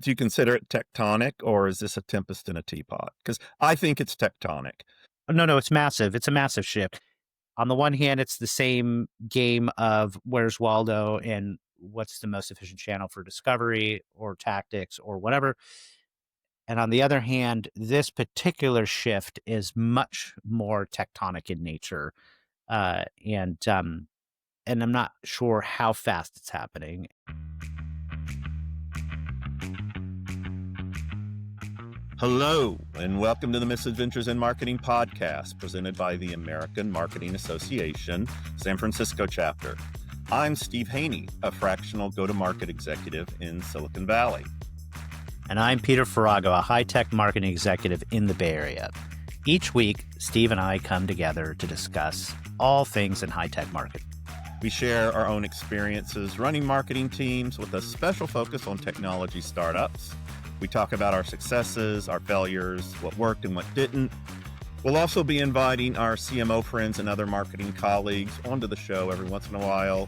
Do you consider it tectonic, or is this a tempest in a teapot? Because I think it's tectonic. No, no, it's massive. It's a massive shift. On the one hand, it's the same game of where's Waldo and what's the most efficient channel for discovery or tactics or whatever. And on the other hand, this particular shift is much more tectonic in nature. Uh, and um, and I'm not sure how fast it's happening. Hello, and welcome to the Misadventures in Marketing podcast, presented by the American Marketing Association, San Francisco chapter. I'm Steve Haney, a fractional go-to-market executive in Silicon Valley. And I'm Peter Farago, a high-tech marketing executive in the Bay Area. Each week, Steve and I come together to discuss all things in high-tech marketing. We share our own experiences running marketing teams with a special focus on technology startups. We talk about our successes, our failures, what worked and what didn't. We'll also be inviting our CMO friends and other marketing colleagues onto the show every once in a while,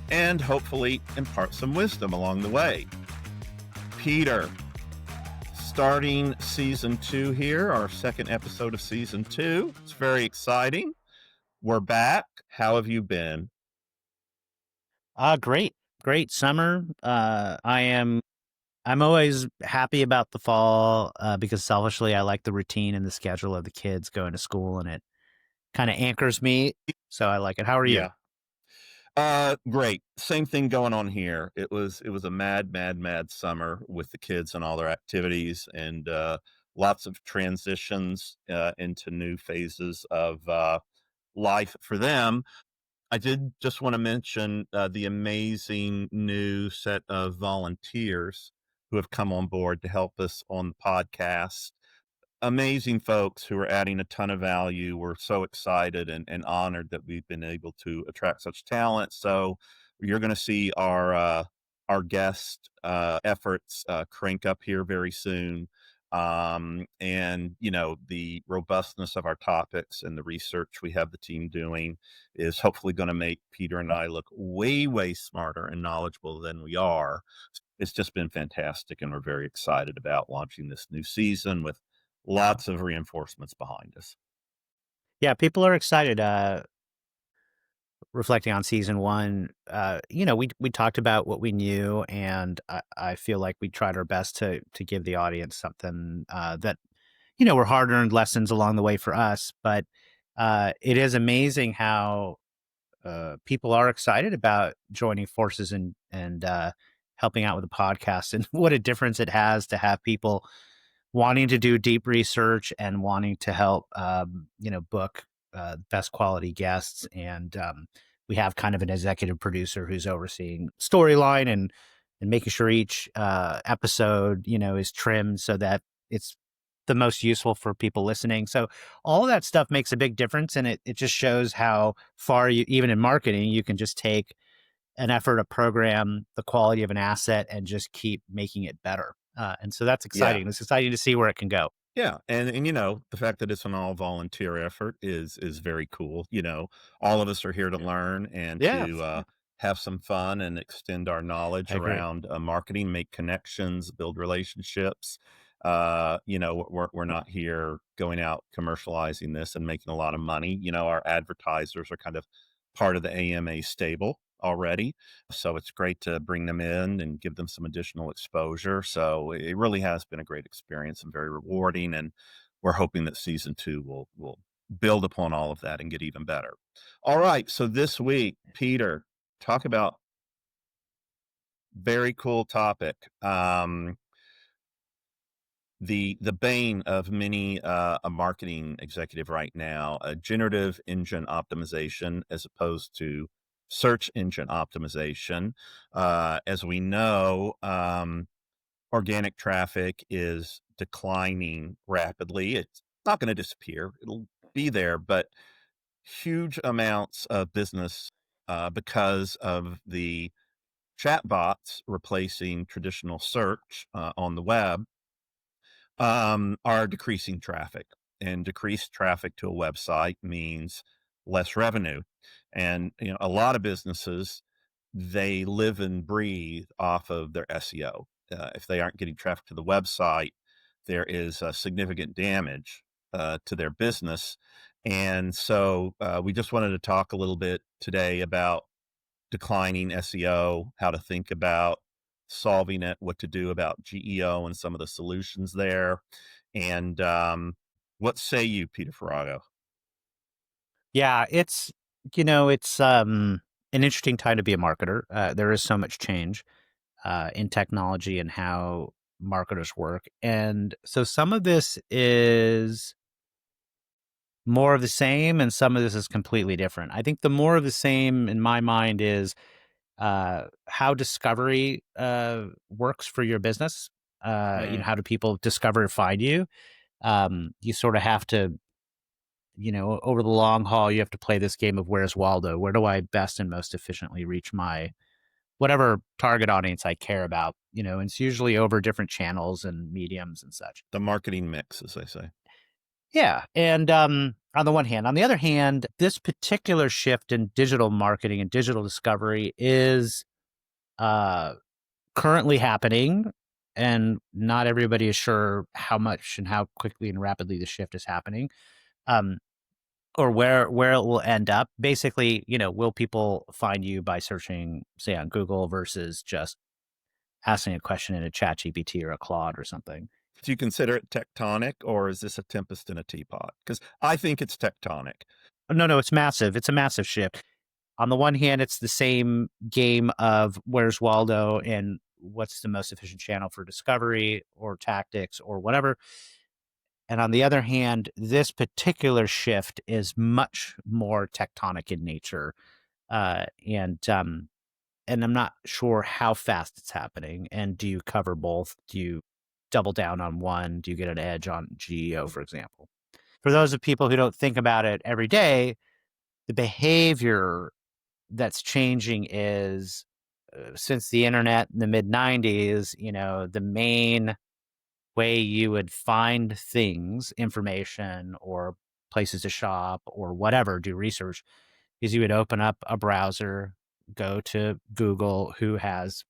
and hopefully impart some wisdom along the way. Peter, starting season 2 here, our second episode of season 2. It's very exciting. We're back. How have you been? Great summer. I'm always happy about the fall because selfishly, I like the routine and the schedule of the kids going to school, and it kind of anchors me. So I like it. How are you? Yeah. Great. Same thing going on here. It was a mad summer with the kids and all their activities, and lots of transitions into new phases of life for them. I did just want to mention the amazing new set of volunteers who have come on board to help us on the podcast. Amazing folks who are adding a ton of value. We're so excited and honored that we've been able to attract such talent. So you're going to see our guest efforts crank up here very soon. And the robustness of our topics and the research we have the team doing is hopefully going to make Peter and I look way smarter and knowledgeable than we are. It's just been fantastic, and we're very excited about launching this new season with lots of reinforcements behind us. Yeah, people are excited. Reflecting on season one, we talked about what we knew, and I feel like we tried our best to give the audience something that were hard earned lessons along the way for us. But it is amazing how people are excited about joining forces and helping out with the podcast, and what a difference it has to have people wanting to do deep research and wanting to help, book best quality guests. And we have kind of an executive producer who's overseeing storyline and making sure each episode, is trimmed so that it's the most useful for people listening. So all of that stuff makes a big difference. And it just shows how far you, even in marketing, you can just take an effort, a program, the quality of an asset, and just keep making it better. And so that's Yeah. exciting. It's exciting to see where it can go. Yeah, and the fact that it's an all volunteer effort is very cool. All of us are here to learn and Yeah, to yeah, have some fun and extend our knowledge I agree. around marketing, make connections, build relationships. We're not here going out commercializing this and making a lot of money. Our advertisers are kind of part of the AMA stable already. So it's great to bring them in and give them some additional exposure. So it really has been a great experience and very rewarding. And we're hoping that season 2 will build upon all of that and get even better. All right. So this week, Peter, talk about very cool topic. The bane of many a marketing executive right now, generative engine optimization as opposed to search engine optimization. As we know, organic traffic is declining rapidly. It's not going to disappear. It'll be there, but huge amounts of business because of the chatbots replacing traditional search on the web are decreasing traffic, and decreased traffic to a website means less revenue. And a lot of businesses, they live and breathe off of their SEO. if they aren't getting traffic to the website, there is significant damage to their business. And so we just wanted to talk a little bit today about declining SEO, how to think about solving it, what to do about GEO and some of the solutions there. And what say you, Peter Farago? Yeah, it's an interesting time to be a marketer. There is so much change in technology and how marketers work. And so some of this is more of the same and some of this is completely different. I think the more of the same in my mind is how discovery works for your business. Mm, How do people discover and find you? You sort of have to, over the long haul, you have to play this game of where's Waldo? Where do I best and most efficiently reach my whatever target audience I care about? And it's usually over different channels and mediums and such. the marketing mix, as they say. Yeah. And on the one hand, on the other hand, this particular shift in digital marketing and digital discovery is uh, currently happening. And not everybody is sure how much and how quickly and rapidly the shift is happening. Um, or where it will end up. Basically, will people find you by searching, say, on Google versus just asking a question in a chat GPT or a Claude or something? Do you consider it tectonic, or is this a tempest in a teapot? Because I think it's tectonic. No, it's massive. It's a massive shift. On the one hand, it's the same game of where's Waldo and what's the most efficient channel for discovery or tactics or whatever. And on the other hand, this particular shift is much more tectonic in nature. And I'm not sure how fast it's happening. And do you cover both? Do you double down on one? Do you get an edge on GEO, for example? For those of people who don't think about it every day, the behavior that's changing is since the internet in the mid 90s, the main way you would find things, information or places to shop or whatever, do research, is you would open up a browser, go to Google, who has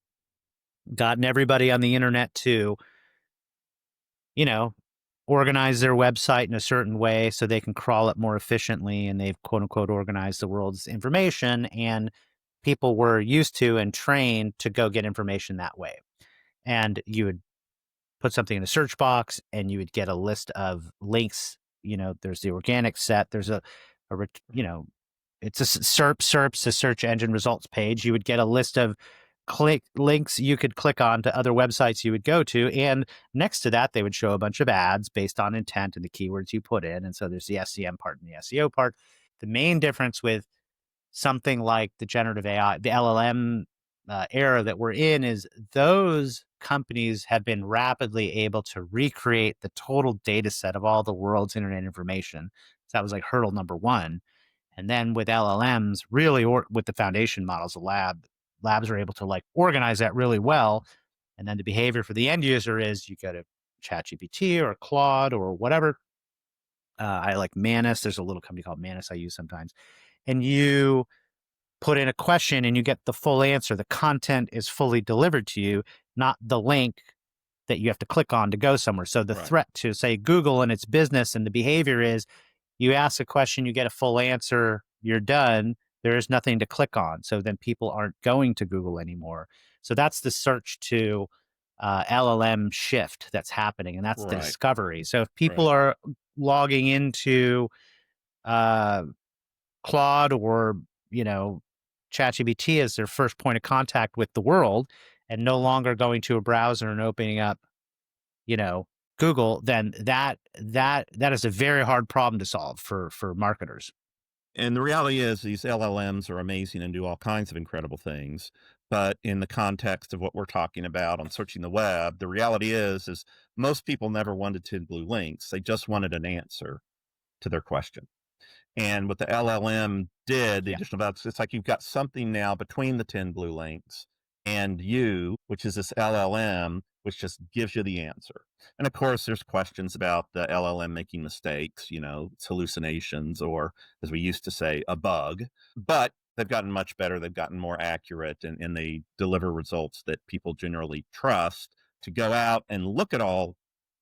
gotten everybody on the internet to, you know, organize their website in a certain way so they can crawl it more efficiently. And they've quote unquote organized the world's information. And people were used to and trained to go get information that way. And you would put something in a search box and you would get a list of links. There's the organic set. There's it's a SERPs, a search engine results page. You would get a list of click links you could click on to other websites you would go to. And next to that, they would show a bunch of ads based on intent and the keywords you put in. And so there's the SEM part and the SEO part. The main difference with something like the generative AI, the LLM era that we're in is those companies have been rapidly able to recreate the total data set of all the world's internet information. So that was like hurdle number one. And then with LLMs, really, or with the foundation models, labs are able to like organize that really well. And then the behavior for the end user is you go to ChatGPT or Claude or whatever. I like Manus. There's a little company called Manus I use sometimes. And you put in a question and you get the full answer. The content is fully delivered to you, not the link that you have to click on to go somewhere. So the Right. threat to, say, Google and its business and the behavior is you ask a question, you get a full answer, you're done. There is nothing to click on. So then people aren't going to Google anymore. So that's the search to LLM shift that's happening, and that's the Right. discovery. So if people Right. are logging into uh, Claude or, you know, ChatGPT as their first point of contact with the world and no longer going to a browser and opening up, you know, Google, then that is a very hard problem to solve for marketers. And the reality is these LLMs are amazing and do all kinds of incredible things. But in the context of what we're talking about on searching the web, the reality is most people never wanted 10 blue links. They just wanted an answer to their question. And what the LLM did, the Yeah. additional value, it's like you've got something now between the 10 blue links and you, which is this LLM, which just gives you the answer. And of course, there's questions about the LLM making mistakes, it's hallucinations, or as we used to say, a bug. But they've gotten much better. They've gotten more accurate and they deliver results that people generally trust. to go out and look at all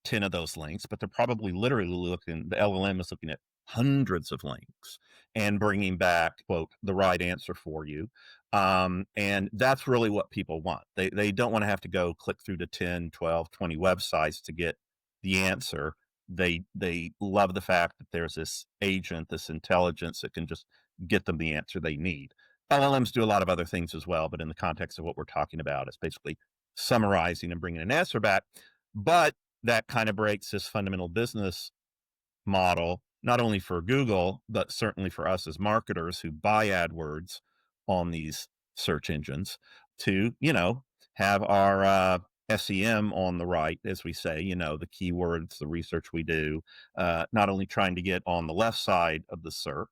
10 of those links, but they're probably literally looking, the LLM is looking at hundreds of links and bringing back, quote, the right answer for you. And that's really what people want. They don't want to have to go click through to 10, 12, 20 websites to get the answer. They love the fact that there's this agent, this intelligence that can just get them the answer they need. LLMs do a lot of other things as well, but in the context of what we're talking about, it's basically summarizing and bringing an answer back. But that kind of breaks this fundamental business model, not only for Google, but certainly for us as marketers who buy AdWords on these search engines to, have our SEM on the right, as we say, the keywords, the research we do, not only trying to get on the left side of the search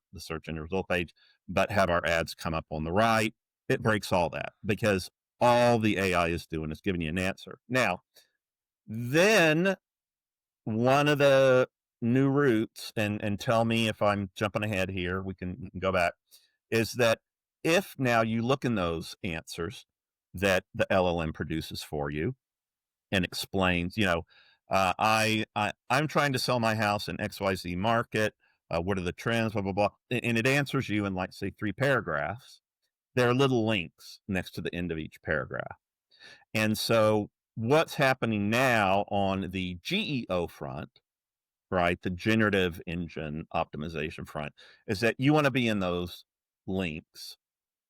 engine result page, but have our ads come up on the right. It breaks all that because all the AI is doing is giving you an answer. Now, then one of the new routes, and tell me if I'm jumping ahead here, we can go back, is that if now you look in those answers that the LLM produces for you and explains, I'm trying to sell my house in XYZ market. What are the trends? Blah, blah, blah. And it answers you in, like, say, 3 paragraphs. There are little links next to the end of each paragraph. And so what's happening now on the GEO front, right, the generative engine optimization front, is that you want to be in those links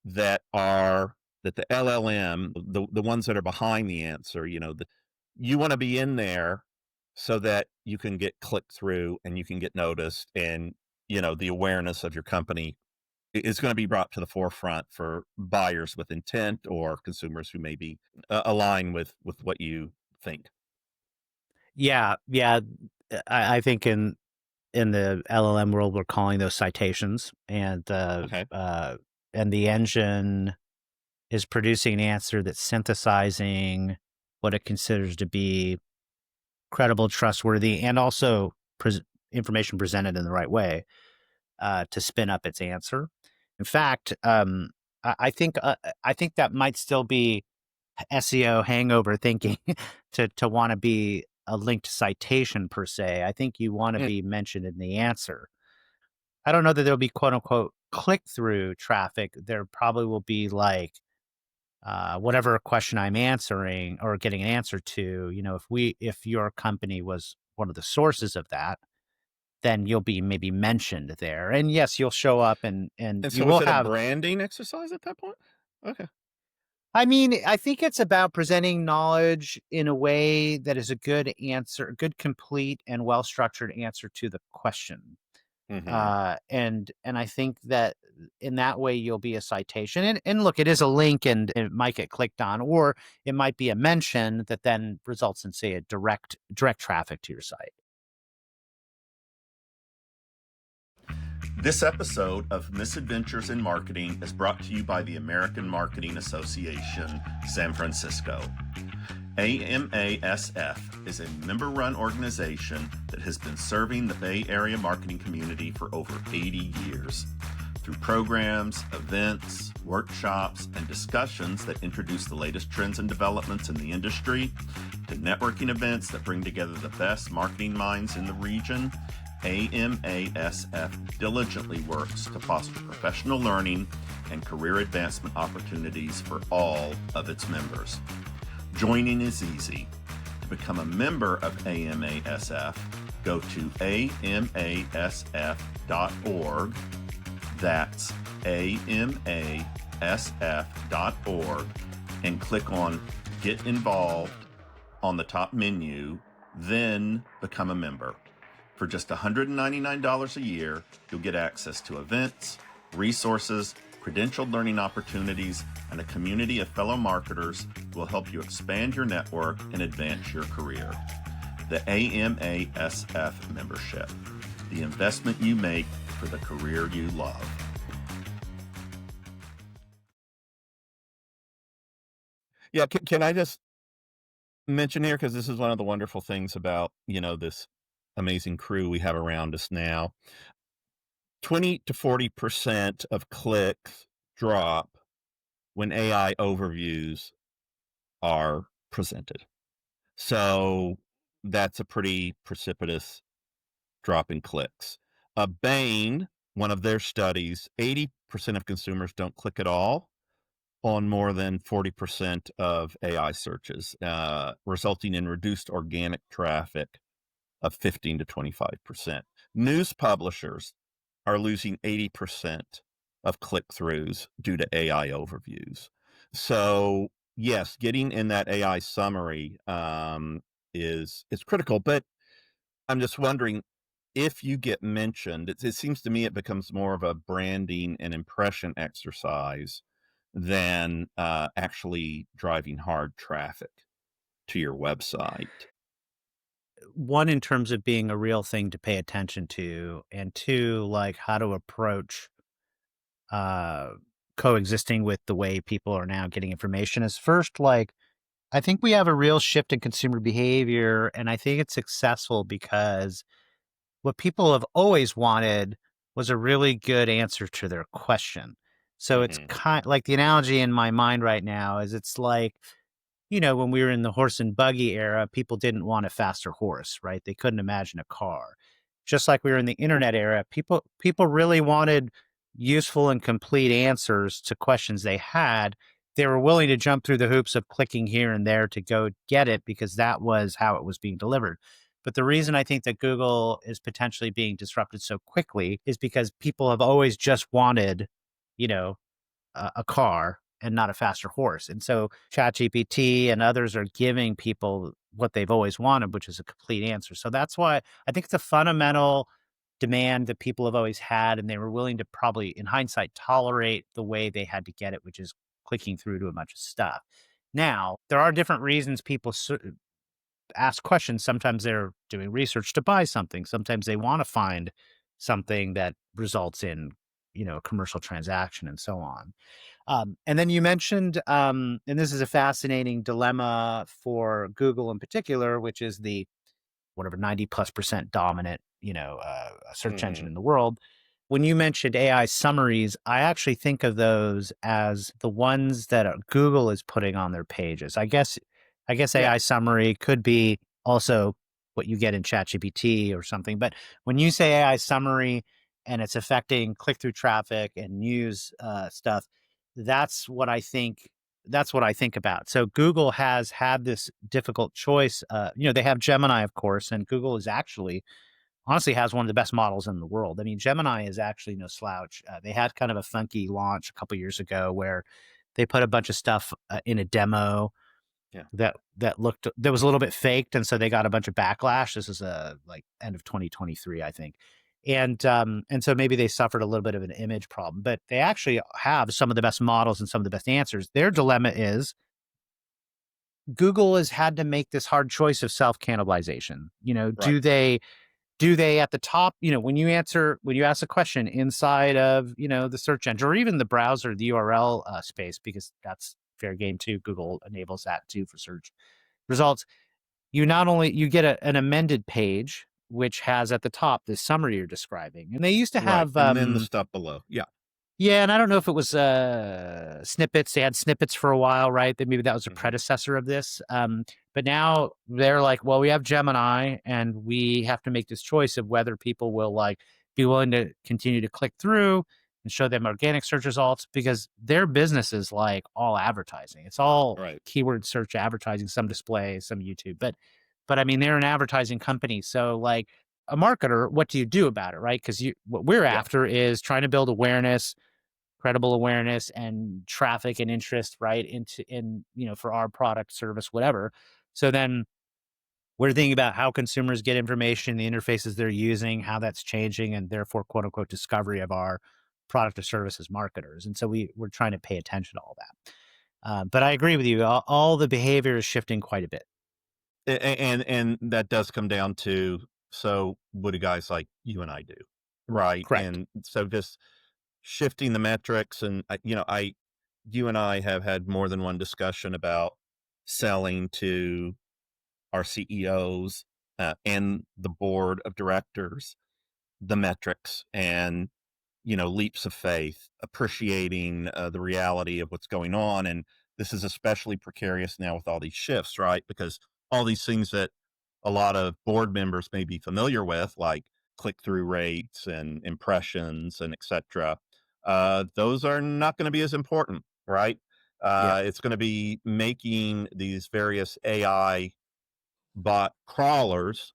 that the LLM, the ones that are behind the answer, you want to be in there so that you can get clicked through and you can get noticed, and the awareness of your company is going to be brought to the forefront for buyers with intent or consumers who may be align with what you think. Yeah, yeah. I think in the LLM world, we're calling those citations, Okay. and the engine is producing an answer that's synthesizing what it considers to be credible, trustworthy, and also information presented in the right way to spin up its answer. In fact, I think that might still be SEO hangover thinking to want to be a linked citation per se. I think you want to Mm. be mentioned in the answer. I don't know that there'll be quote unquote click through traffic. There probably will be like whatever question I'm answering or getting an answer to. If your company was one of the sources of that, then you'll be maybe mentioned there. And yes, you'll show up and And you so is will it a have. branding exercise at that point? Okay. I mean, I think it's about presenting knowledge in a way that is a good answer, a good, complete, and well-structured answer to the question. Hmm. And I think that in that way you'll be a citation. And look, it is a link, and it might get clicked on, or it might be a mention that then results in, say, a direct traffic to your site. This episode of Misadventures in Marketing is brought to you by the American Marketing Association, San Francisco. AMASF is a member-run organization that has been serving the Bay Area marketing community for over 80 years. Through programs, events, workshops, and discussions that introduce the latest trends and developments in the industry, to networking events that bring together the best marketing minds in the region, AMASF diligently works to foster professional learning and career advancement opportunities for all of its members. Joining is easy. To become a member of AMASF, go to amasf.org. That's amasf.org, and click on Get Involved on the top menu, then become a member. For just $199 a year, you'll get access to events, resources, credentialed learning opportunities, and a community of fellow marketers who will help you expand your network and advance your career. The AMASF membership, the investment you make for the career you love. Yeah, can I just mention here, because this is one of the wonderful things about, this amazing crew we have around us now. 20 to 40% of clicks drop when AI overviews are presented. So that's a pretty precipitous drop in clicks. Bain, one of their studies, 80% of consumers don't click at all on more than 40% of AI searches, resulting in reduced organic traffic of 15 to 25%. News publishers are losing 80% of click throughs due to AI overviews. So, yes, getting in that AI summary is critical. But I'm just wondering if you get mentioned, it seems to me it becomes more of a branding and impression exercise than actually driving hard traffic to your website. One, in terms of being a real thing to pay attention to, and two, like how to approach uh coexisting with the way people are now getting information is first, like I think we have a real shift in consumer behavior, and I think it's successful because what people have always wanted was a really good answer to their question. So it's Hmm. kind like the analogy in my mind right now is it's like, when we were in the horse and buggy era, people didn't want a faster horse, right? They couldn't imagine a car. Just like we were in the internet era, people really wanted useful and complete answers to questions they had. They were willing to jump through the hoops of clicking here and there to go get it because that was how it was being delivered. But the reason I think that Google is potentially being disrupted so quickly is because people have always just wanted, you know, a car and not a faster horse. And so ChatGPT and others are giving people what they've always wanted, which is a complete answer. So that's why I think it's a fundamental demand that people have always had, and they were willing to probably, in hindsight, tolerate the way they had to get it, which is clicking through to a bunch of stuff. Now, there are different reasons people ask questions. Sometimes they're doing research to buy something. Sometimes they want to find something that results in, a commercial transaction and so on. And then you mentioned, and this is a fascinating dilemma for Google in particular, which is the whatever 90+% dominant, search engine Hmm. in the world. When you mentioned AI summaries, I actually think of those as the ones that Google is putting on their pages. I guess Yeah. AI summary could be also what you get in ChatGPT or something. But when you say AI summary and it's affecting click-through traffic and news stuff, that's what I think that's what I think about. So Google has had this difficult choice. They have Gemini, of course, and Google is actually honestly has one of the best models in the world. I mean, Gemini is actually no slouch. They had kind of a funky launch a couple years ago where they put a bunch of stuff in a demo Yeah. that was a little bit faked, and so they got a bunch of backlash. This is like end of 2023, I think. And so maybe they suffered a little bit of an image problem, but they actually have some of the best models and some of the best answers. Their dilemma is Google has had to make this hard choice of self cannibalization. Right. Do they at the top, when you ask a question inside of, the search engine or even the browser, the URL space, because that's fair game too. Google enables that too for search results. You get an amended page, which has at the top the summary you're describing. And they used to Right. have, And then the stuff below. Yeah. yeah, and I don't know if it was, snippets. They had snippets for a while, right? That maybe that was a Hmm. predecessor of this. But now they're like, well, we have Gemini, and we have to make this choice of whether people will like be willing to continue to click through and show them organic search results because their business is like all advertising. It's all Right. keyword search advertising, some display, some YouTube. But I mean, they're an advertising company, so like a marketer, what do you do about it, right? Because what we're Yeah. after is trying to build awareness, credible awareness and traffic and interest, right, for our product, service, whatever. So then we're thinking about how consumers get information, the interfaces they're using, how that's changing, and therefore, quote unquote, discovery of our product or service as marketers. And so we're trying to pay attention to all that. But I agree with you. All the behavior is shifting quite a bit. And that does come down to, so what do guys like you and I do? Right. Correct. And so just shifting the metrics and you and I have had more than one discussion about selling to our CEOs and the board of directors the metrics and leaps of faith, appreciating the reality of what's going on. And this is especially precarious now with all these shifts, right? Because all these things that a lot of board members may be familiar with, like click-through rates and impressions and etc. Those are not going to be as important, right? Yeah. It's going to be making these various AI bot crawlers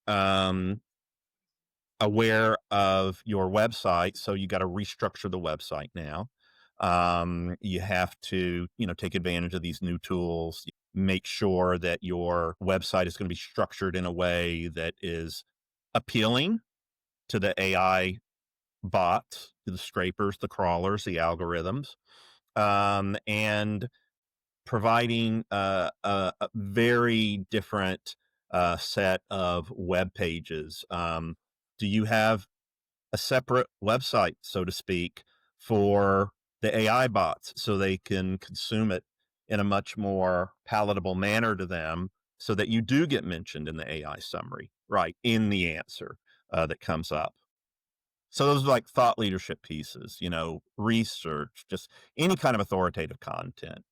um, aware of your website. So you got to restructure the website now. You have to, take advantage of these new tools, make sure that your website is going to be structured in a way that is appealing to the AI bots, the scrapers, the crawlers, the algorithms, and providing a very different set of web pages. Do you have a separate website, so to speak, for the AI bots so they can consume it in a much more palatable manner to them so that you do get mentioned in the AI summary, right, in the answer that comes up? So those are like thought leadership pieces, research, just any kind of authoritative content,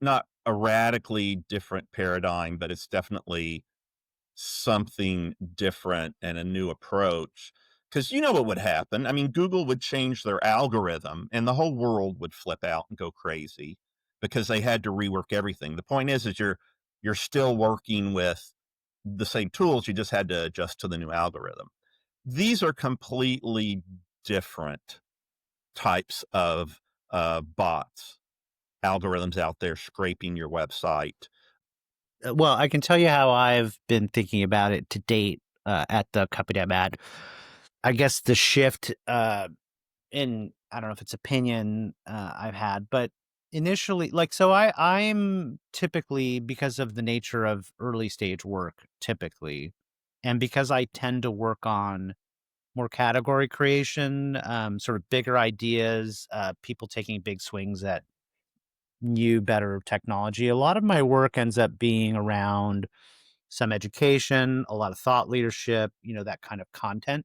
not a radically different paradigm, but it's definitely something different and a new approach. Because you know what would happen? I mean, Google would change their algorithm and the whole world would flip out and go crazy because they had to rework everything. The point is you're still working with the same tools, you just had to adjust to the new algorithm. These are completely different types of bots, algorithms out there scraping your website. Well, I can tell you how I've been thinking about it to date at the company I'm at. I guess the shift in, I don't know if it's opinion I've had, but initially, like, so I'm typically, because of the nature of early stage work, typically, and because I tend to work on more category creation, sort of bigger ideas, people taking big swings at new, better technology. A lot of my work ends up being around some education, a lot of thought leadership, that kind of content.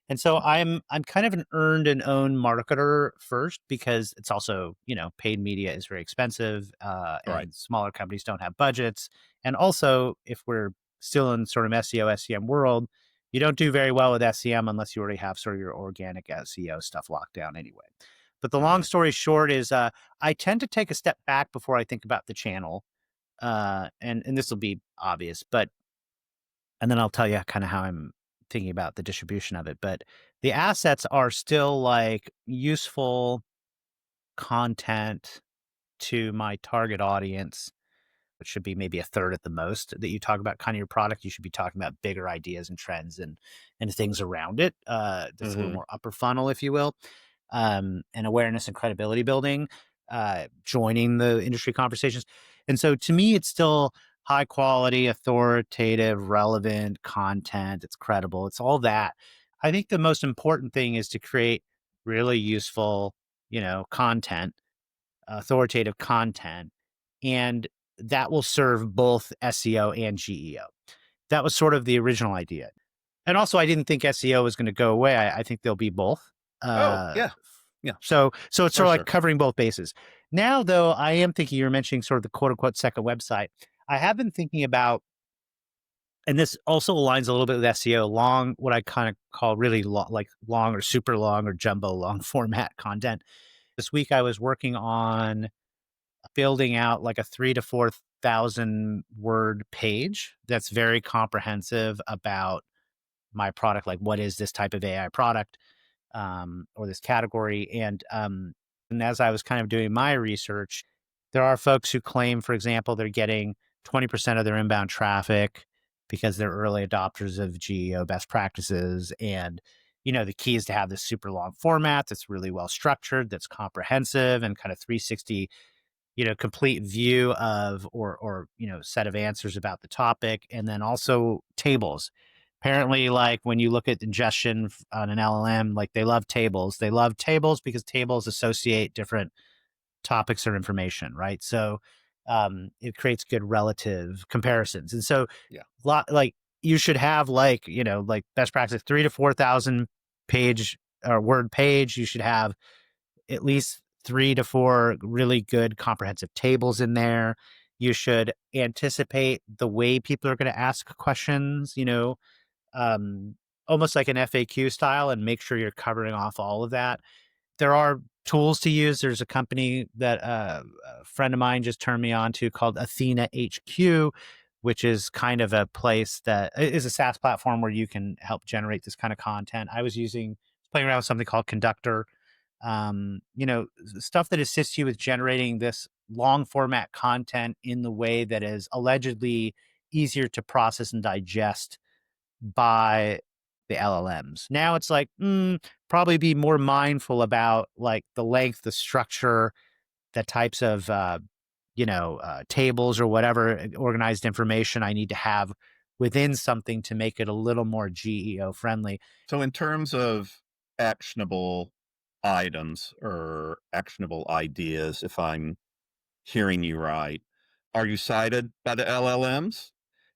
And so I'm kind of an earned and owned marketer first, because it's also, paid media is very expensive, Right. and smaller companies don't have budgets. And also, if we're still in sort of SEO, SEM world, you don't do very well with SEM unless you already have sort of your organic SEO stuff locked down anyway. But the long Right. story short is, I tend to take a step back before I think about the channel. And this will be obvious, but and then I'll tell you kind of how I'm thinking about the distribution of it. But the assets are still like useful content to my target audience, which should be maybe a third at the most, that you talk about kind of your product. You should be talking about bigger ideas and trends and things around it. That's a little Hmm. more upper funnel, if you will, and awareness and credibility building, joining the industry conversations. And so to me, it's still high quality, authoritative, relevant content. It's credible. It's all that. I think the most important thing is to create really useful, content, authoritative content, and that will serve both SEO and GEO. That was sort of the original idea. And also, I didn't think SEO was going to go away. I think there'll be both. Oh, Uh, yeah. Yeah, so it's for sort of like sure. covering both bases. Now, though, I am thinking, you're mentioning sort of the quote unquote second website. I have been thinking about, and this also aligns a little bit with SEO, long, what I kind of call really long, like long or super long or jumbo long format content. This week, I was working on building out like a 3 to 4 thousand word page that's very comprehensive about my product, like what is this type of AI product, or this category. And as I was kind of doing my research, there are folks who claim, for example, they're getting 20% of their inbound traffic because they're early adopters of GEO best practices. And, the key is to have this super long format that's really well structured, that's comprehensive, and kind of 360, complete view of, or set of answers about the topic. And then also tables. Apparently, like when you look at ingestion on an LLM, like they love tables. They love tables because tables associate different topics or information, right? So it creates good relative comparisons. And so, Yeah. like, you should have, like, like best practice, 3 to 4 thousand page or word page. You should have at least 3 to 4 really good comprehensive tables in there. You should anticipate the way people are going to ask questions, um, almost like an FAQ style, and make sure you're covering off all of that. There are tools to use. There's a company that a friend of mine just turned me on to called Athena HQ, which is kind of a place that is a SaaS platform where you can help generate this kind of content. I was playing around with something called Conductor, stuff that assists you with generating this long format content in the way that is allegedly easier to process and digest by the LLMs. Now it's like, probably be more mindful about like the length, the structure, the types of, tables or whatever organized information I need to have within something to make it a little more GEO friendly. So in terms of actionable items or actionable ideas, if I'm hearing you right, are you cited by the LLMs?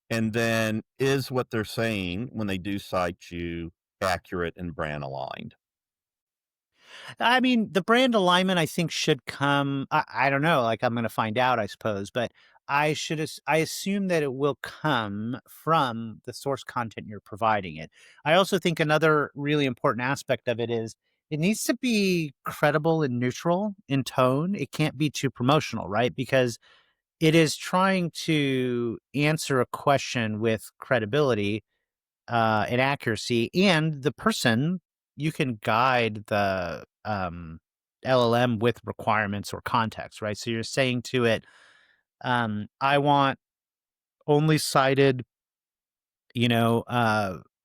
And then is what they're saying when they do cite you accurate and brand aligned? I mean, the brand alignment I think should come. I don't know. Like I'm going to find out, I suppose, but I assume that it will come from the source content you're providing it. I also think another really important aspect of it is it needs to be credible and neutral in tone. It can't be too promotional, right? Because it is trying to answer a question with credibility and accuracy, and the person you can guide the LLM with requirements or context, right? So you're saying to it, I want only cited,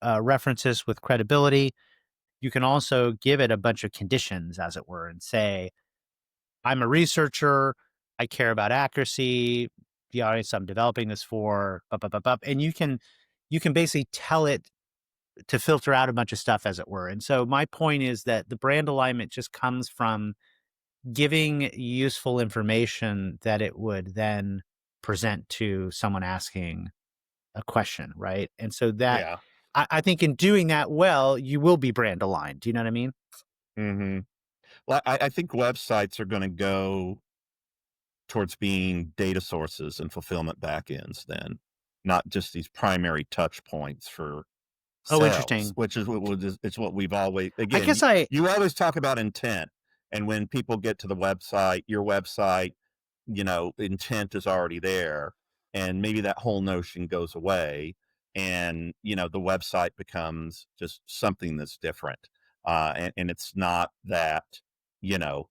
references with credibility. You can also give it a bunch of conditions, as it were, and say, I'm a researcher. I care about accuracy. The audience I'm developing this for, bup, bup, bup, bup. And you can basically tell it to filter out a bunch of stuff, as it were. And so my point is that the brand alignment just comes from giving useful information that it would then present to someone asking a question, right? And so that Yeah. I think in doing that well, you will be brand aligned. Do you know what I mean? Hmm. Well, I think websites are going to go towards being data sources and fulfillment backends then, not just these primary touch points for Oh, sales, interesting. which is it's what we've always, I again, guess I you always talk about intent. And when people get to the website, your website, intent is already there. And maybe that whole notion goes away. And, the website becomes just something that's different. And it's not that, you know,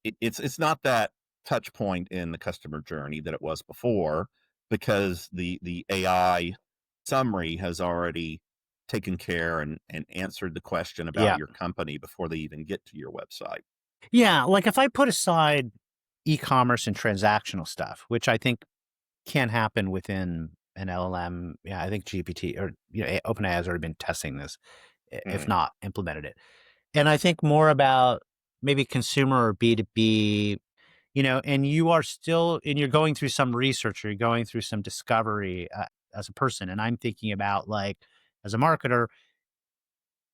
it's not that touch point in the customer journey that it was before, because the AI summary has already taken care and answered the question about yeah. your company before they even get to your website. Yeah, like if I put aside e-commerce and transactional stuff, which I think can happen within an LLM. Yeah, I think GPT or OpenAI has already been testing this, if Mhm, not implemented it. And I think more about maybe consumer or B2B, and you're going through some research or you're going through some discovery as a person. And I'm thinking about like, as a marketer,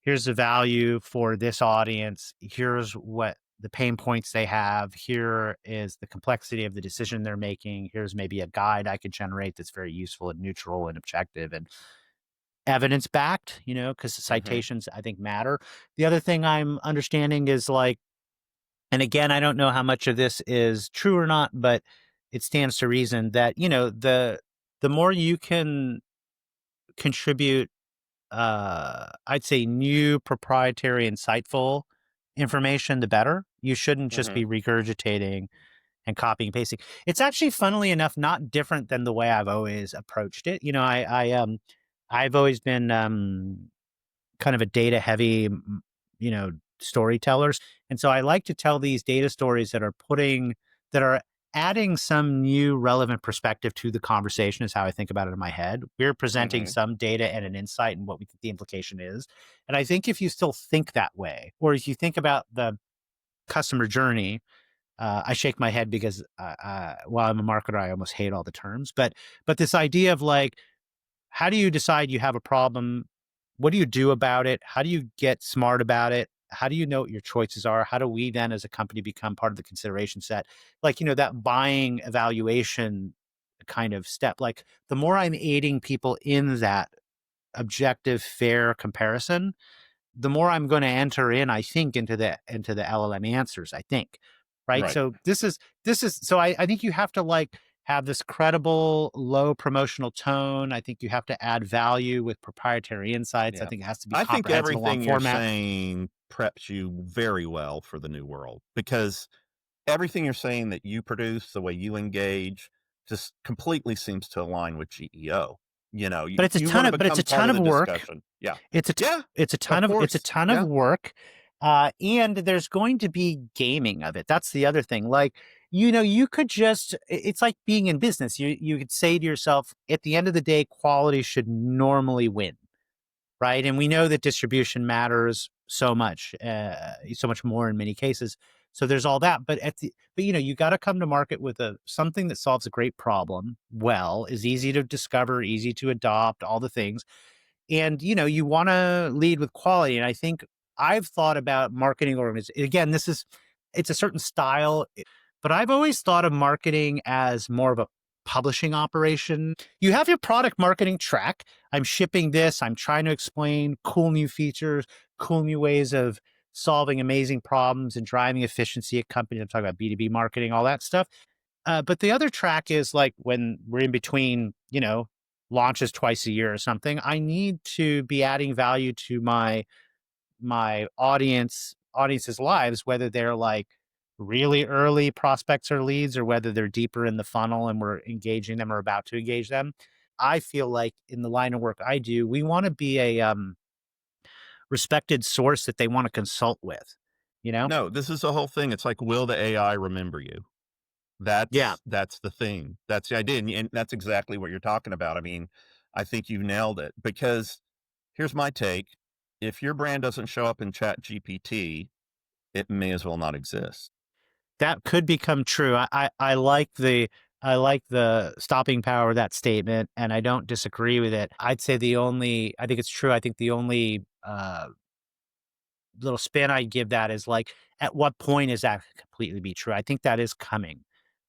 here's the value for this audience. Here's what the pain points they have. Here is the complexity of the decision they're making. Here's maybe a guide I could generate that's very useful and neutral and objective and evidence backed, because the mhm, citations I think matter. The other thing I'm understanding is like, and again, I don't know how much of this is true or not, but it stands to reason that, the more you can contribute I'd say new proprietary insightful information, the better. You shouldn't just mhm, be regurgitating and copying and pasting. It's actually funnily enough not different than the way I've always approached it. I've always been kind of a data heavy, storytellers. And so I like to tell these data stories that are adding some new relevant perspective to the conversation is how I think about it in my head. We're presenting mhm, some data and an insight and what we think the implication is. And I think if you still think that way, or if you think about the customer journey, I shake my head because while I'm a marketer, I almost hate all the terms. But this idea of like, how do you decide you have a problem? What do you do about it? How do you get smart about it? How do you know what your choices are? How do we then as a company become part of the consideration set? Like, that buying evaluation kind of step, like the more I'm aiding people in that objective, fair comparison, the more I'm going to enter in, I think, into the LLM answers, I think. Right. Right. So so I think you have to like have this credible, low promotional tone. I think you have to add value with proprietary insights. I Yeah. think it has to be I think comprehensive, long everything you're format. saying preps you very well for the new world, because everything you're saying that you produce, the way you engage, just completely seems to align with GEO. But it's a You ton want to of but it's become a part ton of of the work. discussion. Yeah. It's a t- Yeah. it's Of it's a course. ton of Yeah. work, and there's going to be gaming of it. That's the other thing. Like, you could just it's like being in business. You could say to yourself, at the end of the day, quality should normally win, right? And we know that distribution matters so much more in many cases. So there's all that, but you got to come to market with something that solves a great problem. Well, is easy to discover, easy to adopt, all the things, and you want to lead with quality. And I think I've thought about marketing organization again. It's a certain style, but I've always thought of marketing as more of a publishing operation. You have your product marketing track. I'm shipping this. I'm trying to explain cool new features, cool new ways of solving amazing problems and driving efficiency at companies. I'm talking about B2B marketing, all that stuff. But the other track is like when we're in between, launches twice a year or something. I need to be adding value to my audience's lives, whether they're like really early prospects or leads, or whether they're deeper in the funnel and we're engaging them or about to engage them. I feel like in the line of work I do, we want to be a respected source that they want to consult with. You know? No, this is the whole thing. It's like, will the AI remember you? Yeah. That's the thing. That's the idea, and that's exactly what you're talking about. I mean, I think you nailed it, because here's my take. If your brand doesn't show up in Chat GPT, it may as well not exist. That could become true. I like the stopping power of that statement, and I don't disagree with it. I think it's true. I think the only little spin I give that is like, at what point is that completely be true? I think that is coming.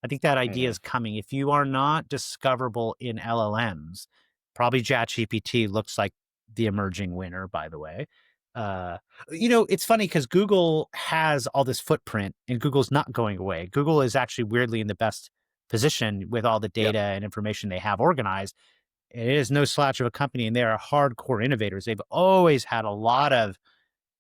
I think that idea Mhm. is coming. If you are not discoverable in LLMs, probably ChatGPT looks like the emerging winner, by the way. Uh, it's funny because Google has all this footprint and Google's not going away. Google is actually weirdly in the best position with all the Yep. data and information they have organized. It is no slouch of a company, and they are hardcore innovators. They've always had a lot of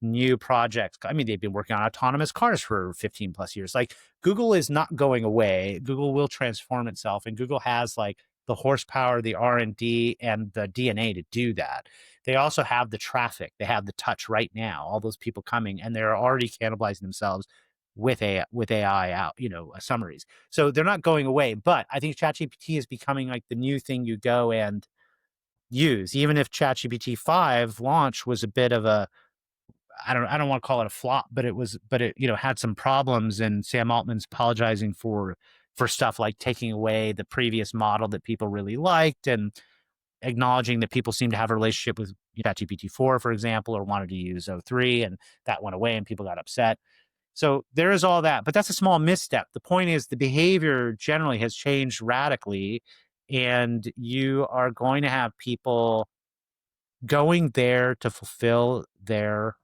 new projects. I mean, they've been working on autonomous cars for 15 plus years. Like, Google is not going away. Google will transform itself, and Google has like the horsepower, the R&D, and the DNA to do that. They also have the traffic. They have the touch right now, all those people coming, and they're already cannibalizing themselves with AI out, summaries. So they're not going away, but I think ChatGPT is becoming like the new thing you go and use. Even if ChatGPT 5 launch was a bit of a, I don't want to call it a flop, but it had some problems, and Sam Altman's apologizing for stuff like taking away the previous model that people really liked, and acknowledging that people seem to have a relationship with ChatGPT 4, for example, or wanted to use O3, and that went away and people got upset. So there is all that, but that's a small misstep. The point is the behavior generally has changed radically, and you are going to have people going there to fulfill their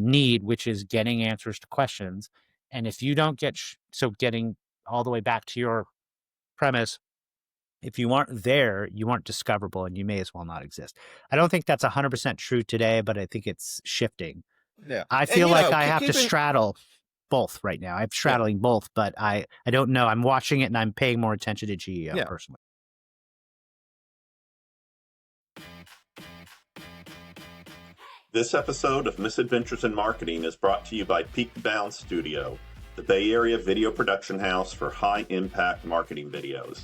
need, which is getting answers to questions. And if you don't getting all the way back to your premise, if you aren't there, you aren't discoverable, and you may as well not exist. I don't think that's 100% true today, but I think it's shifting. Yeah. I And feel like I have to keeping straddle both right now. I'm yeah, straddling both, but I don't know. I'm watching it and I'm paying more attention to GEO yeah. personally. This episode of Misadventures in Marketing is brought to you by Peakbound Studio, the Bay Area video production house for high-impact marketing videos.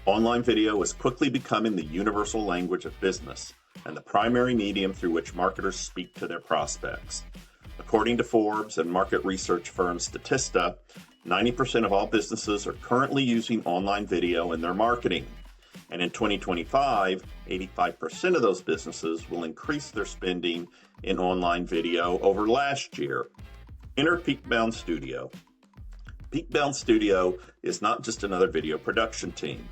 Online video is quickly becoming the universal language of business and the primary medium through which marketers speak to their prospects. According to Forbes and market research firm Statista, 90% of all businesses are currently using online video in their marketing. And in 2025, 85% of those businesses will increase their spending in online video over last year. Enter Peakbound Studio. Peakbound Studio is not just another video production team.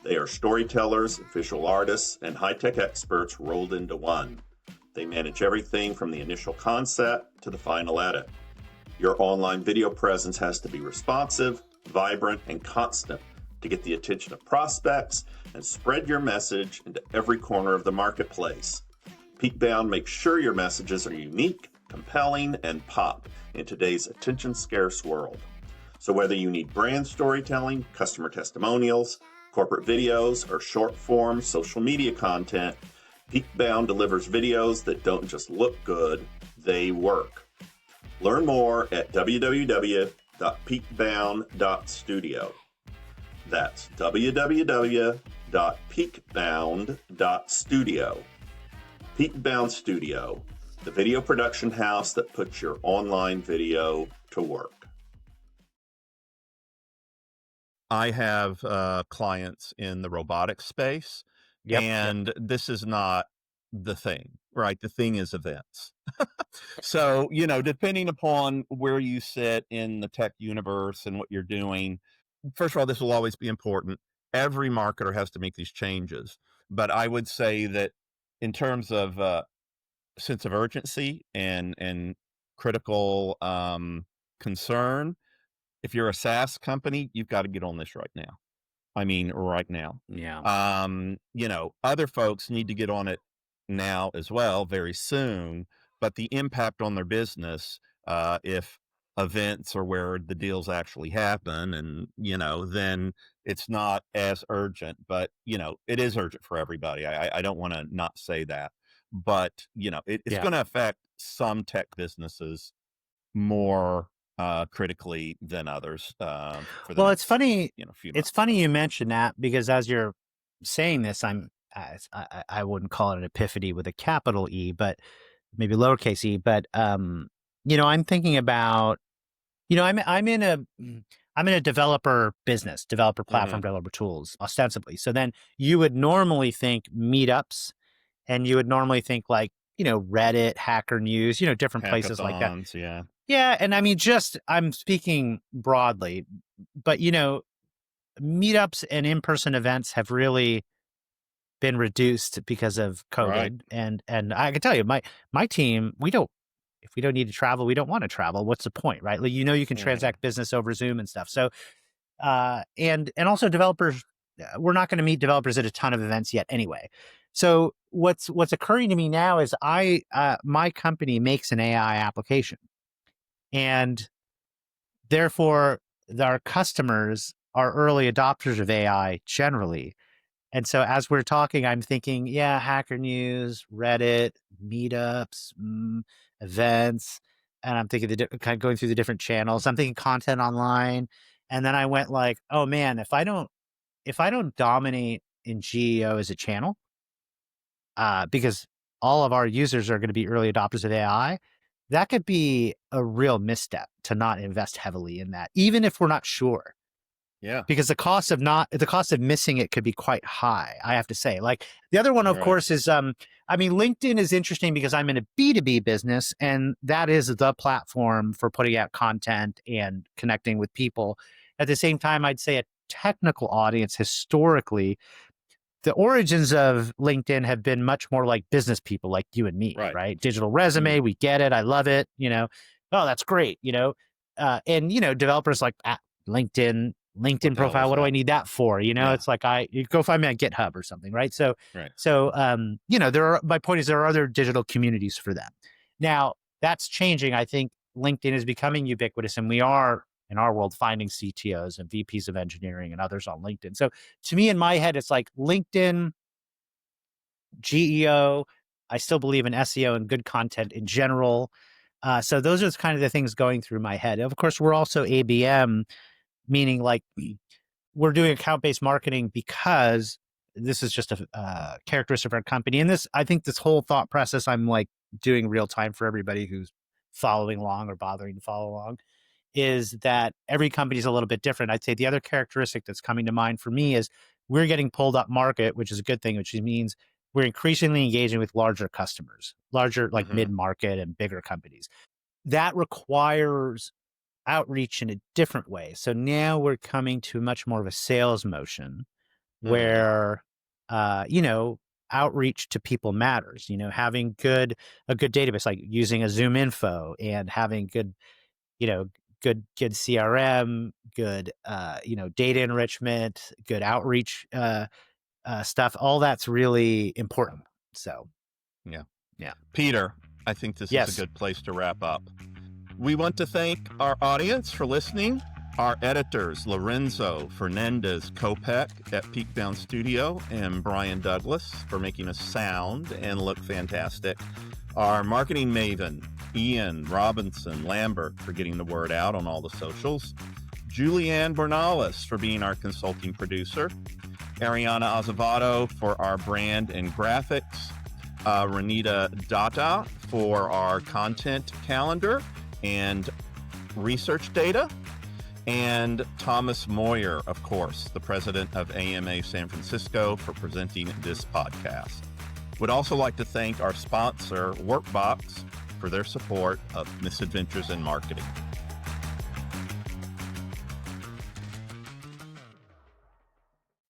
They are storytellers, visual artists, and high-tech experts rolled into one. They manage everything from the initial concept to the final edit. Your online video presence has to be responsive, vibrant, and constant to get the attention of prospects and spread your message into every corner of the marketplace. Peakbound makes sure your messages are unique, compelling, and pop in today's attention-scarce world. So whether you need brand storytelling, customer testimonials, corporate videos, or short-form social media content, Peakbound delivers videos that don't just look good, they work. Learn more at www.peakbound.studio. That's www.peakbound.studio. Peakbound Studio, the video production house that puts your online video to work. I have clients in the robotics space, Yep. and this is not the thing, right? The thing is events. So, depending upon where you sit in the tech universe and what you're doing, first of all, this will always be important. Every marketer has to make these changes. But I would say that in terms of sense of urgency and critical concern, if you're a SaaS company, you've got to get on this right now. I mean, right now. Yeah. Other folks need to get on it now as well, very soon. But the impact on their business, if events are where the deals actually happen, and then it's not as urgent. But it is urgent for everybody. I don't want to not say that, but it's Yeah. going to affect some tech businesses more critically than others for the Well, it's next funny. few It's months. funny you mention that, because as you're saying this, I wouldn't call it an epiphany with a capital E, but maybe lowercase e. But I'm thinking about, I'm in a developer business, developer platform, Hmm. developer tools, ostensibly. So then you would normally think meetups, and you would normally think like, Reddit, Hacker News, different places like that. Hackathons, yeah. Yeah, and I mean, just I'm speaking broadly, but meetups and in-person events have really been reduced because of Right. COVID, and I can tell you, my team, we don't, if we don't need to travel, we don't want to travel. What's the point, right? Like, you can Hmm. transact business over Zoom and stuff. So, and also developers, we're not going to meet developers at a ton of events yet, anyway. So what's occurring to me now is my company makes an AI application, and therefore our customers are early adopters of AI generally. And so as we're talking, I'm thinking, yeah, Hacker News, Reddit, meetups, events. And I'm thinking kind of going through the different channels. I'm thinking content online. And then I went like, oh man, if I don't dominate in GEO as a channel, because all of our users are going to be early adopters of AI, that could be a real misstep to not invest heavily in that, even if we're not sure, Yeah. because the cost of missing it could be quite high, I have to say. Like, the other one, of Right. course, is I mean, LinkedIn is interesting because I'm in a B2B business, and that is the platform for putting out content and connecting with people. At the same time, I'd say a technical audience historically, the origins of LinkedIn have been much more like business people like you and me, Right. right? Digital resume, Hmm. we get it, I love it, oh, that's great, and developers like, LinkedIn, What the hell profile, is what do I that? need that for? Yeah. It's like, you go find me on GitHub or something, right? So, Right. my point is, there are other digital communities for them. Now, that's changing. I think LinkedIn is becoming ubiquitous, and we are, in our world, finding CTOs and VPs of engineering and others on LinkedIn. So to me, in my head, it's like LinkedIn, GEO. I still believe in SEO and good content in general. So those are kind of the things going through my head. Of course, we're also ABM, meaning like we're doing account-based marketing because this is just a characteristic of our company. And I think this whole thought process, I'm like doing real time for everybody who's following along or bothering to follow along, is that every company is a little bit different. I'd say the other characteristic that's coming to mind for me is we're getting pulled up market, which is a good thing, which means we're increasingly engaging with larger customers, larger like Hmm. mid-market and bigger companies. That requires outreach in a different way. So now we're coming to much more of a sales motion Hmm. where, you know, outreach to people matters. You know, having a good database, like using a Zoom info and having good, you know, good CRM, good, you know, data enrichment, good outreach stuff. All that's really important. So Yeah. yeah, Peter, I think this is a yes, good place to wrap up. We want to thank our audience for listening, our editors, Lorenzo Fernandez Kopek at Peakdown Studio, and Brian Douglas for making us sound and look fantastic. Our marketing maven, Ian Robinson Lambert, for getting the word out on all the socials. Julianne Bernalis for being our consulting producer. Ariana Azevedo for our brand and graphics. Renita Data for our content calendar and research data, and Thomas Moyer, of course, the president of AMA San Francisco, for presenting this podcast. Would also like to thank our sponsor, Workbox, for their support of Misadventures in Marketing.